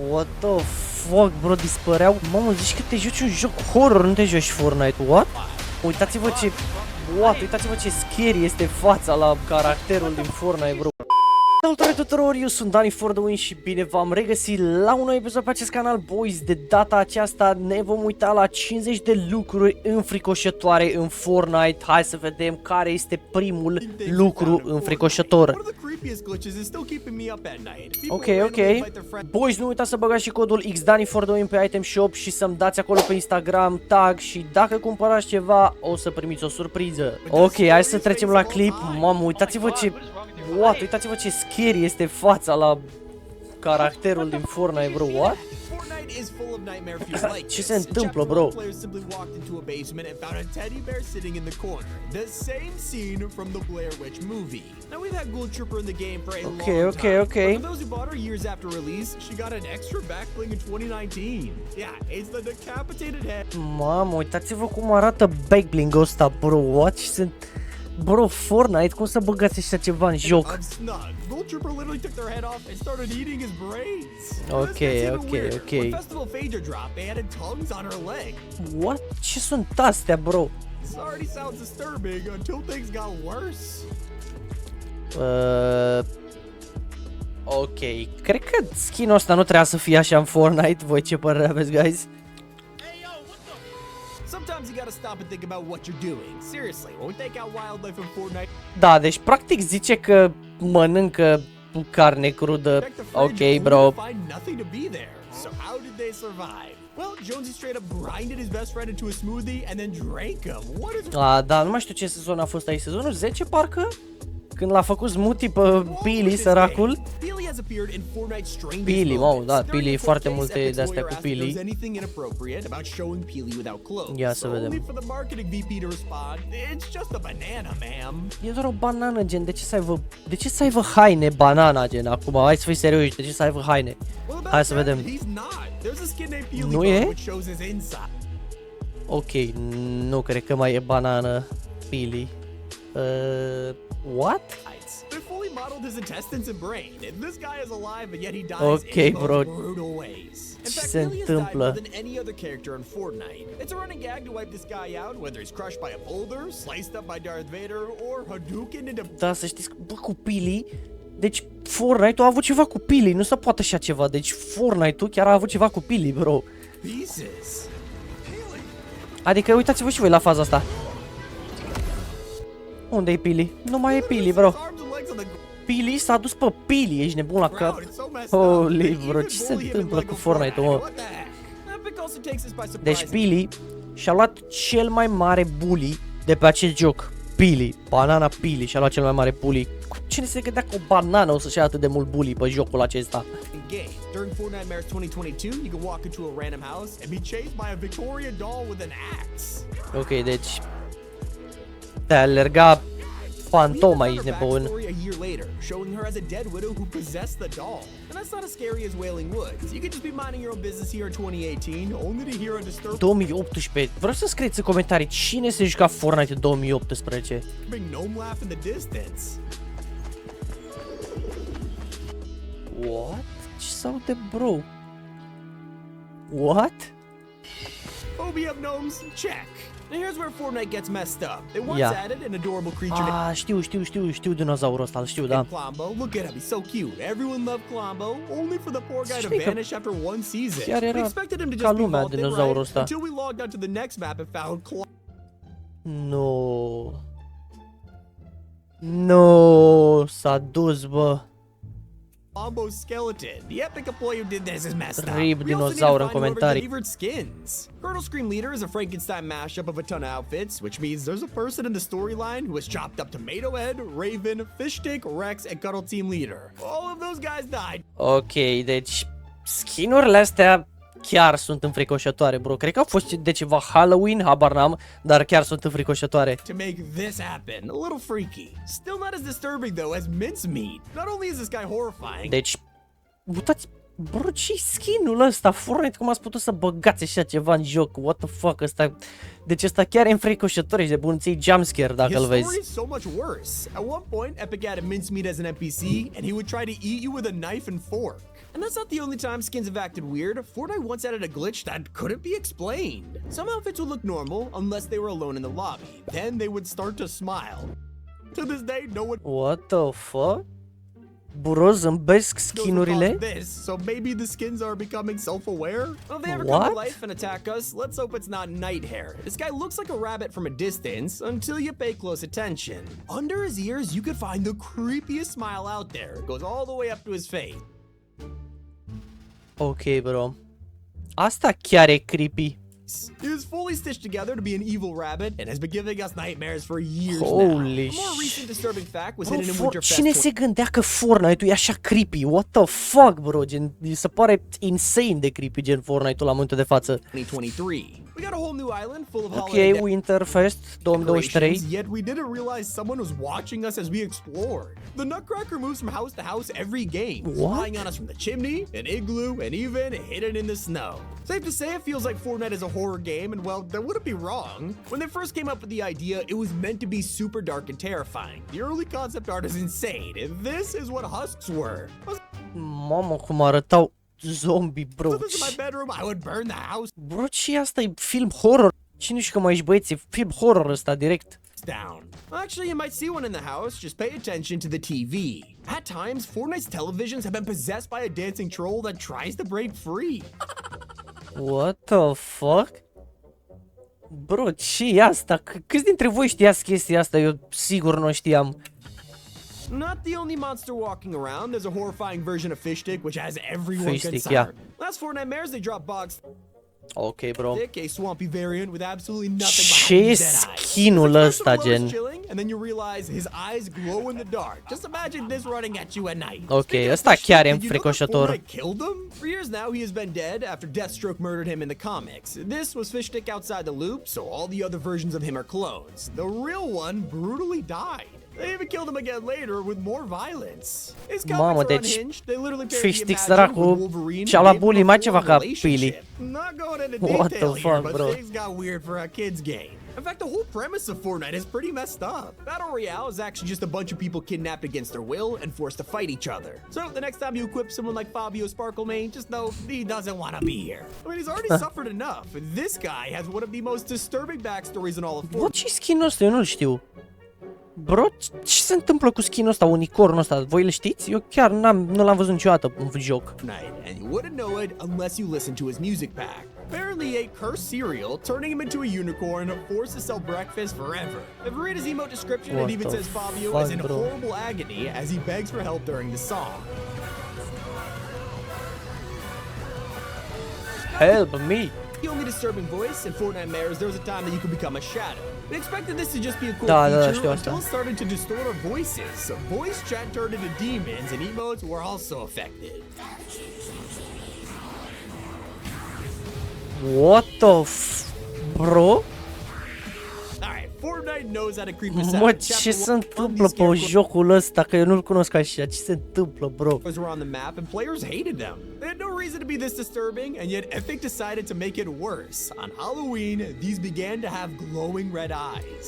What the fuck, bro, dispăreau. Mamă, zici că te joci un joc horror, nu te joci Fortnite, what? Uitați-vă ce... What? Uitați-vă ce scary este fața la caracterul din Fortnite, bro. Salutare tuturor, eu sunt DannyFTW și bine v-am regăsit la un nou episod pe acest canal, boys. De data aceasta ne vom uita la 50 de lucruri înfricoșătoare în Fortnite. Hai să vedem care este primul lucru înfricoșător. Ok. Boys, nu uitați să băgați și codul xDannyFTW pe item shop și să-mi dați acolo pe Instagram tag și dacă cumpărați ceva o să primiți o surpriză. Ok, hai să trecem la clip. Mamă, uitați-vă ce... What? Uitați-vă ce scary este fața la caracterul din Fortnite, bro. What? Ce se întâmplă, bro? Ok. Mamă, uitați-vă cum arată backbling-ul ăsta, bro. What? Ce se... Bro, Fortnite, cum să băgați așa ceva în joc? Ok. What? Ce sunt astea, bro? Ok, cred că skin-ul ăsta nu trebuia să fie așa în Fortnite. Voi ce părere aveți, guys? Da, deci practic zice că mănâncă carne crudă. Ok, bro. Da, nu mai știu ce sezon a fost aici. Sezonul 10 parcă? Când l-a făcut smoothie pe Pili, săracul. Pili, wow, da, Pili, foarte multe de-astea cu Pili. Ia să vedem. E doar o banană, gen, de ce să aibă haine banana, gen, acum, hai să fii serios, de ce să aibă haine? Hai să vedem. Nu e? Ok, nu cred că mai e banană Pili. What? Ok, bro. Ce se întâmplă? Da, să știți, bă, cu Pili. Deci Fortnite-ul a avut ceva cu Pili, nu se poate așa ceva. Deci Fortnite-ul chiar a avut ceva cu Pili, bro. Adică uitați-vă și voi la faza asta. Unde e Pili? Nu mai e Pili, bro. Pili s-a dus pe Pili, ești nebun la cap? Holy, bro, ce se întâmplă cu Fortnite-ul, mă? Deci Pili și-a luat cel mai mare bully de pe acest joc. Pili, banana Pili și-a luat cel mai mare bully. Cine se gândea că o banană o să-și ia atât de mult bully pe jocul acesta? Ok, deci... te alerga fantoma, ești nebun. 2018. Vreau să scrieți în comentarii cine se juca Fortnite în 2018. What? Ce s-aude, bro? What? Phobia of gnomes, check. Now here's where Fortnite gets messed up. They once added an adorable creature. Știu dinozaurul ăsta, știu, da. Clombo, look at him, he's so cute. Everyone loved Clombo, only for the poor guy to vanish after one season. Chiar era ca lumea dinozaurul ăsta. Until we logged onto the next map and found No, s-a dus, bă. Clombo's skeleton. The epic employee who did this is messed up. Rip dinozaur în comentarii. Colonel Scream Leader is a Frankenstein mashup of a ton of outfits, which means there's a person in the storyline who has chopped up Tomato Head, Raven, Fish Stick, Rex, and Cuddle Team Leader. All of those guys died. Ok, deci skin-urile astea chiar sunt înfricoșătoare, bro. Cred că au fost de ceva Halloween, habar n-am, dar chiar sunt înfricoșătoare. To make this happen, a little freaky. Still not as disturbing though as mincemeat. Not only is this guy horrifying. Deci, uitați, Bro, ce-i skin-ul ăsta? Fortnite, cum ați putut să băgați așa ceva în joc? What the fuck, ăsta... Deci ăsta chiar e înfricoșător, ești de bun, ți-i jumpscare dacă îl vezi. His story is so much worse. At one point, Epic added mincemeat as an NPC, and he would try to eat you with a knife and fork. And that's not the only time skins have acted weird. Fortnite once added a glitch that couldn't be explained. Some outfits would look normal unless they were alone in the lobby. Then they would start to smile. To this day, no one... What the fuck? Bro, zâmbesc skinurile? This, so maybe the skins are becoming self-aware? Well, if they ever What? come to life and attack us, let's hope it's not Nighthair. This guy looks like a rabbit from a distance until you pay close attention. Under his ears, you could find the creepiest smile out there. It goes all the way up to his face. Ok, bro. Asta chiar e creepy. He was fully stitched together to be an evil rabbit and has been giving us nightmares for years Holy now. A more recent disturbing fact was Bro, hidden in Winterfest. cine se gândea că Fortnite-ul e așa creepy? What the fuck, bro? Gen, se pare insane de creepy gen Fortnite-ul la momentul de față. 2023. We got a whole new island full of Ok, holiday Winterfest 2023. Yet we didn't realize someone was watching us as we explored. The Nutcracker moves from house to house every game, What? flying on us from the chimney, an igloo, and even hidden in the snow. Safe to say it feels like Fortnite is a horror game, and well, that wouldn't be wrong. When they first came up with the idea, it was meant to be super dark and terrifying. The early concept art is insane, and this is what husks were. Mamă, cum arătau zombie, bro. If this is my bedroom, I would burn the house Bro, ce asta e film horror? Cine știu că mai ești băieți, e film horror ăsta direct. down. Actually, you might see one in the house, just pay attention to the TV. At times, Fortnite's televisions have been possessed by a dancing troll that tries to break free. What the fuck? Bro, ce e asta? Câți dintre voi știați chestia asta? Eu sigur nu știam. Not the only monster walking around, there's a horrifying version of Fishstick which has everyone Fishstick, concerned. yeah. Last Fortnite Mares, they dropped Box Ok, bro. Thick, a swampy variant with absolutely nothing Ce e behind his dead eyes. skin-ul His ăsta, expression gen? below is chilling, and then you realize his eyes glow in the dark. Just imagine this running at you at night. Ok, Speaking of ăsta Fishstick, chiar e did you know that înfricoșător. Fortnite killed him? For years now, he has been dead after Deathstroke murdered him in the comics. This was Fishstick outside the loop, so all the other versions of him are clones. The real one brutally died. They even killed him again later with more violence. His Mamă, comics are deci unhinged. They literally parody Fishstick Imagine săracul with Wolverine și-a luat and gave him bully a mai ceva full ca relationship. Pili. Not going into What detail the here, fuck, but bro? things got weird for a kids game. In fact, the whole premise of Fortnite is pretty messed up. Battle Royale is actually just a bunch of people kidnapped against their will and forced to fight each other. So the next time you equip someone like Fabio Sparklemane, just know he doesn't want to be here. I mean, he's already suffered enough. This guy has one of the most disturbing backstories in all of Bro, Fortnite. ce skin-ul ăsta? Eu nu-l știu. Bro, ce se întâmplă cu skin-ul ăsta, unicornul ăsta? Voi le știți? Eu chiar nu l-am văzut niciodată în joc. And you wouldn't know it unless you listen to his music pack. Apparently he ate cursed cereal, turning him into a unicorn, forced to sell breakfast forever. If you read his emote description, What it even the says Fabio fuck, is in bro? horrible agony as he begs for help during the song. Help me! The only disturbing voice in Fortnite Mares, there was a time that you could become a shadow. We expected this to just be a cool Da, feature știu asta. until it started to distort our voices. So voice chat turned into demons and emotes were also affected. What the bro? Alright, Fortnite knows how to creep us Mă, out. ce se întâmplă pe jocul ăsta? Că eu nu-l cunosc așa. Ce se întâmplă, bro? Were on the map and players hated them. They had no reason to be this disturbing, and yet Epic decided to make it worse. On Halloween, these began to have glowing red eyes.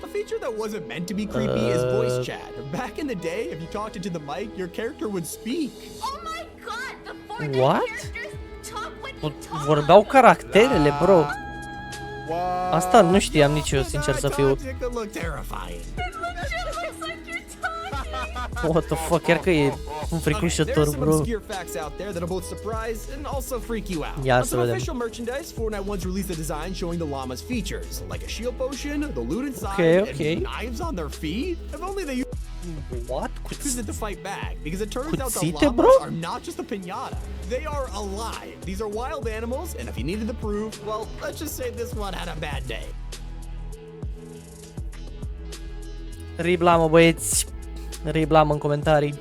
A feature that wasn't meant to be creepy is voice chat. Back in the day, if you talked into the mic, your character would speak. Oh my god, the Fortnite What? characters talk when you talk. Vorbeau caracterele, bro. Asta nu știam nici eu, sincer să fiu. It could look terrifying. It legit looks like you're talking. What the fuck, chiar că e înfricoșător, There's some bro. obscure facts out there that'll both surprise and also freak you out. Ia On să some vedem. official merchandise, Fortnite once released a design showing the llama's features, like a shield potion, the loot inside, Okay. and knives on their feet. If only they What? used it to fight back, because it turns out the Cuțite, llamas bro? are not just a piñata. They are alive. These are wild animals, and if you needed the proof, well, let's just say this one had a bad day. Riblamă, băieți. Riblamă în comentarii.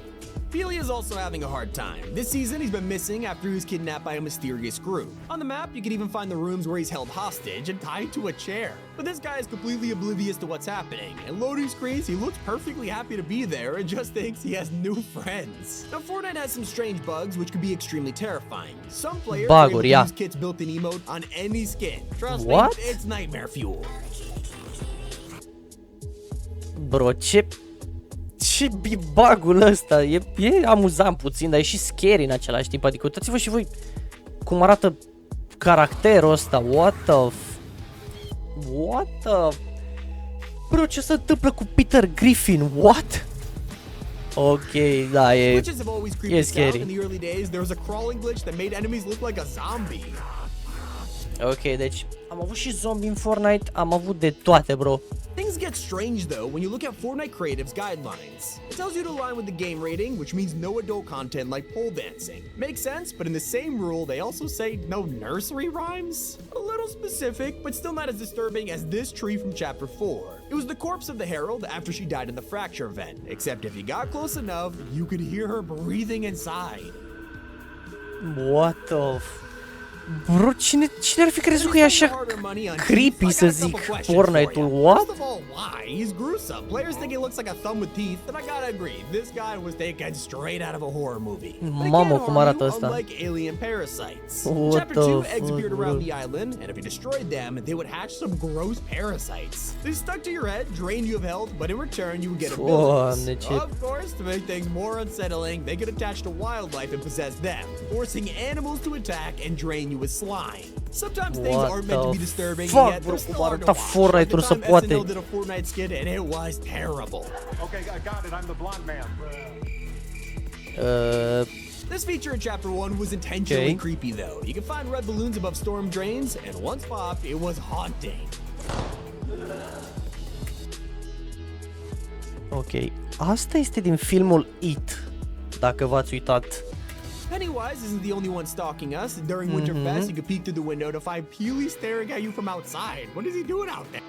Peely is also having a hard time. This season, he's been missing after he was kidnapped by a mysterious group. On the map, you can even find the rooms where he's held hostage and tied to a chair. But this guy is completely oblivious to what's happening. And loading screens, he looks perfectly happy to be there and just thinks he has new friends. Now, Fortnite has some strange bugs which can be extremely terrifying. Some players are able to use Kit's built-in emote on any skin. Trust me, it's nightmare fuel. Bro, ce bug-ul ăsta, e amuzant puțin, dar e și scary în același timp, adică uitați-vă și voi cum arată caracterul ăsta, what the... Bro, ce se întâmplă cu Peter Griffin, what? Ok, da, e scary. Ok, deci am avut și zombie în Fortnite, am avut de toate, bro. Things get strange though when you look at Fortnite Creative's guidelines. It tells you to align with the game rating, which means no adult content like pole dancing. Makes sense, but in the same rule, they also say no nursery rhymes? A little specific, but still not as disturbing as this tree from Chapter 4. It was the corpse of the Herald after she died in the fracture event, except if you got close enough, you could hear her breathing inside. What the Bro, cine ar fi crezut că e așa creepy să zic Fortnite-ul, what? He's gruesome. Players think he looks like a thumb with teeth, and I gotta agree, this guy was taken straight out of a horror movie. Mamă, cum arată ăsta. Unlike alien parasites. Chapter 2, eggs appeared around the island, and if you destroyed them, they would hatch some gross parasites. They stuck to your head, drained you of health, but in return you would get abilities. Of course, to make things more unsettling, they could attach to wildlife and possess them, forcing animals to attack and drain you with slime. Sometimes things aren't meant to be disturbing, yet they're still hard to watch. Like the time SNL did a Fortnite skit and it was terrible. Okay, I got it. I'm the blonde man. This feature in Chapter 1 was intentionally creepy though. You can find red balloons above storm drains, and once popped, it was haunting. Ok, asta este din filmul It, dacă v-ați uitat. Pennywise isn't the only one stalking us. During Winterfest, you could peek through the window to find Peely staring at you from outside. What is he doing out there?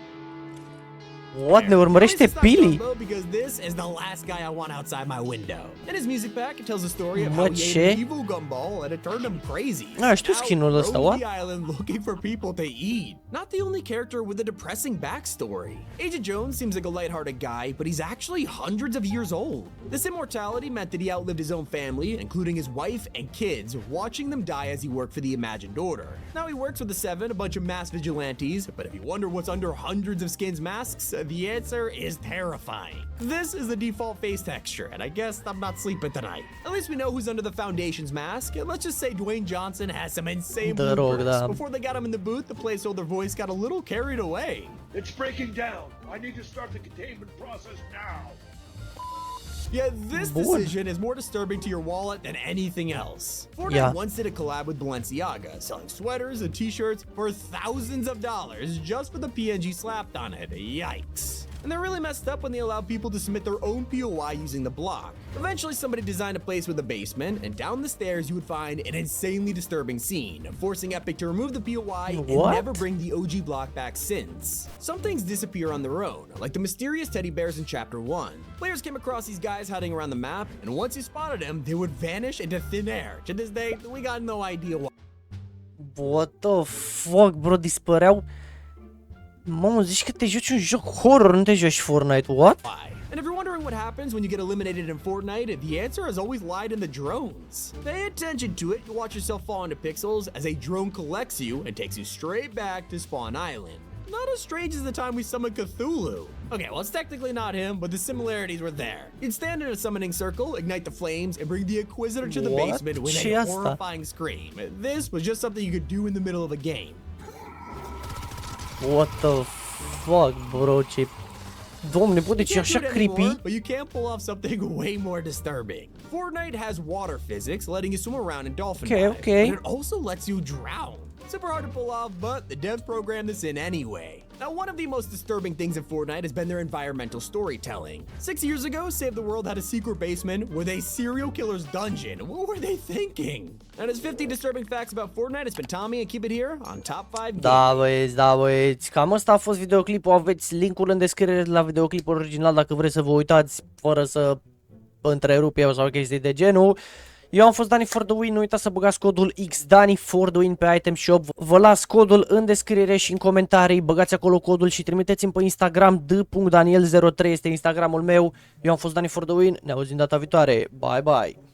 What? Ne urmărește Peely? Because this is the last guy I want outside my window. In his music pack, it tells the story of how he ate an evil gumball and it turned him crazy. Știu skin-ul ăsta, what? The island looking for people to eat. Not the only character with a depressing backstory. Agent Jones seems like a lighthearted guy, but he's actually hundreds of years old. This immortality meant that he outlived his own family, including his wife and kids, watching them die as he worked for the Imagined Order. Now he works with the Seven, a bunch of mass vigilantes, but if you wonder what's under hundreds of skins masks, the answer is terrifying. This is the default face texture, and I guess I'm not sleeping tonight. At least we know who's under the Foundation's mask, and let's just say Dwayne Johnson has some insane bloopers. Before they got him in the booth, the placeholder voice got a little carried away. It's breaking down. I need to start the containment process now. Yeah, this decision is more disturbing to your wallet than anything else. Fortnite once did a collab with Balenciaga, selling sweaters and t-shirts for thousands of dollars just for the PNG slapped on it. Yikes. And they're really messed up when they allow people to submit their own POI using the block. Eventually, somebody designed a place with a basement, and down the stairs you would find an insanely disturbing scene, forcing Epic to remove the POI and never bring the OG block back since. Some things disappear on their own, like the mysterious teddy bears in Chapter 1. Players came across these guys hiding around the map, and once you spotted them, they would vanish into thin air. To this day, we got no idea why. What the fuck, bro, dispăreau. Mamă, zici că te joci un joc horror, nu te joci Fortnite, what? And if you're wondering what happens when you get eliminated in Fortnite, the answer has always lied in the drones. Pay attention to it, you'll watch yourself fall into pixels as a drone collects you and takes you straight back to Spawn Island. Not as strange as the time we summoned Cthulhu. Okay, well, it's technically not him, but the similarities were there. You'd stand in a summoning circle, ignite the flames, and bring the Inquisitor to the basement with a horrifying scream. This was just something you could do in the middle of a game. What the fuck, bro, ce... Doamne, bă, deci e așa creepy. But you can pull off something way more disturbing. Fortnite has water physics, letting you swim around in dolphin dive, but it also lets you drown. Super hard to pull off, but the devs programmed this in anyway. Now, one of the most disturbing things in Fortnite has been their environmental storytelling. 6 years ago, Save the World had a secret basement with a serial killer's dungeon. What were they thinking? And there's 50 disturbing facts about Fortnite. It's been Tommy, and keep it here on Top 5 Games. Da, băieți, cam ăsta a fost videoclipul. Aveți linkul în descriere la videoclipul original dacă vreți să vă uitați fără să întrerup eu sau chestii de genul. Eu am fost DannyFTW, nu uitați să băgați codul xDannyFTW pe Item Shop. Vă las codul în descriere și în comentarii, băgați acolo codul și trimiteți-mi pe Instagram d.daniel03, este Instagramul meu. Eu am fost DannyFTW, ne auzim data viitoare. Bye bye.